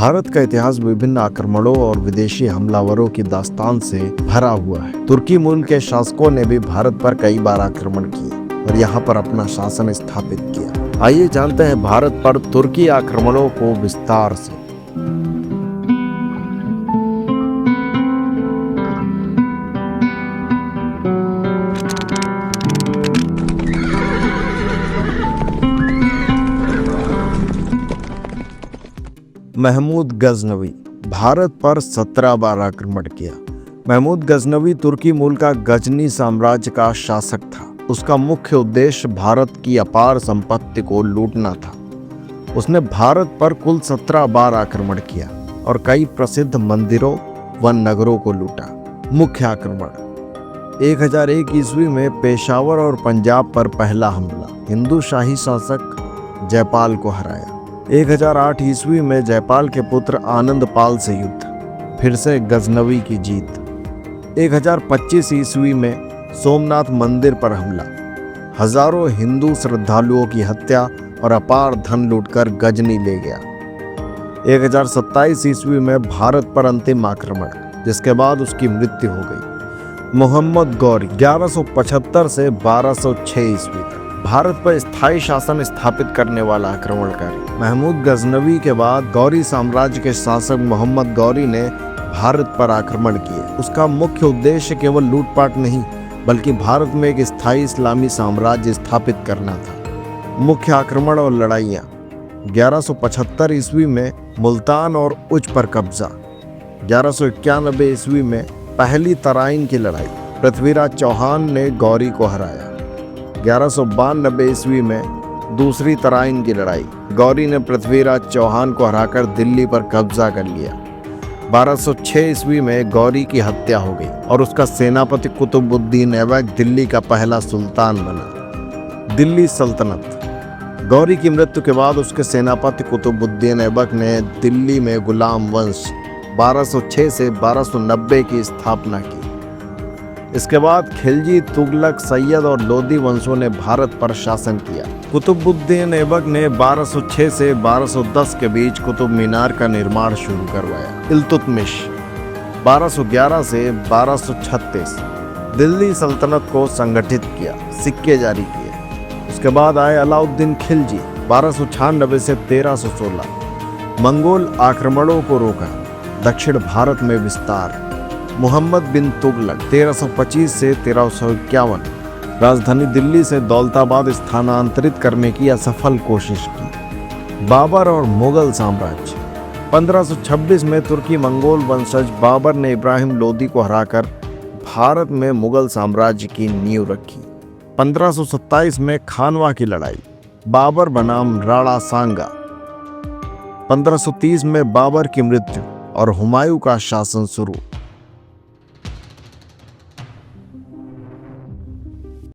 भारत का इतिहास विभिन्न आक्रमणों और विदेशी हमलावरों की दास्तान से भरा हुआ है। तुर्की मूल के शासकों ने भी भारत पर कई बार आक्रमण किए और यहाँ पर अपना शासन स्थापित किया। आइए जानते हैं भारत पर तुर्की आक्रमणों को विस्तार से। महमूद गजनवी भारत पर 17 बार आक्रमण किया। महमूद गजनवी तुर्की मूल का गजनी साम्राज्य का शासक था। उसका मुख्य उद्देश्य भारत की अपार संपत्ति को लूटना था। उसने भारत पर कुल 17 बार आक्रमण किया और कई प्रसिद्ध मंदिरों व नगरों को लूटा। मुख्य आक्रमण 1001 ईस्वी में पेशावर और पंजाब पर पहला हमला, हिंदू शाही शासक जयपाल को हराया। 1008 ईस्वी में जयपाल के पुत्र आनंद पाल से युद्ध, फिर से गजनवी की जीत। 1025 ईस्वी में सोमनाथ मंदिर पर हमला, हजारों हिंदू श्रद्धालुओं की हत्या और अपार धन लूटकर गजनी ले गया। 1027 ईस्वी में भारत पर अंतिम आक्रमण, जिसके बाद उसकी मृत्यु हो गई। मोहम्मद गौरी 1175 से 1206 ईस्वी तक भारत पर स्थायी शासन स्थापित करने वाला आक्रमणकारी। महमूद गजनवी के बाद गौरी साम्राज्य के शासक मोहम्मद गौरी ने भारत पर आक्रमण किए। उसका मुख्य उद्देश्य केवल लूटपाट नहीं, बल्कि भारत में एक स्थायी इस्लामी साम्राज्य स्थापित करना था। मुख्य आक्रमण और लड़ाइयाँ 1175 ईस्वी में मुल्तान और उच पर कब्जा। 1191 ईस्वी में पहली तराइन की लड़ाई, पृथ्वीराज चौहान ने गौरी को हराया। 1192 ईस्वी में दूसरी तराइन की लड़ाई, गौरी ने पृथ्वीराज चौहान को हराकर दिल्ली पर कब्जा कर लिया। 1206 ईस्वी में गौरी की हत्या हो गई और उसका सेनापति कुतुबुद्दीन ऐबक दिल्ली का पहला सुल्तान बना। दिल्ली सल्तनत गौरी की मृत्यु के बाद उसके सेनापति कुतुबुद्दीन ऐबक ने दिल्ली में गुलाम वंश 1206 से 1290 की स्थापना की। इसके बाद खिलजी, तुगलक, सैयद और लोदी वंशों ने भारत पर शासन किया। कुतुबुद्दीन ऐबक ने 1206 से 1210 के बीच कुतुब मीनार का निर्माण शुरू करवाया। इल्तुतमिश 1211 से 1236 दिल्ली सल्तनत को संगठित किया, सिक्के जारी किए। उसके बाद आए अलाउद्दीन खिलजी 1296 से 1316, मंगोल आक्रमणों को रोका। दक्षिण भारत में विस्तार मोहम्मद बिन तुगलक 1325 से 1351 राजधानी दिल्ली से दौलताबाद स्थानांतरित करने की असफल कोशिश की। बाबर और मुगल साम्राज्य 1526 में तुर्की मंगोल वंशज बाबर ने इब्राहिम लोदी को हराकर भारत में मुगल साम्राज्य की नींव रखी। 1527 में खानवा की लड़ाई, बाबर बनाम राणा सांगा। 1530 में बाबर की मृत्यु और हुमायूं का शासन शुरू।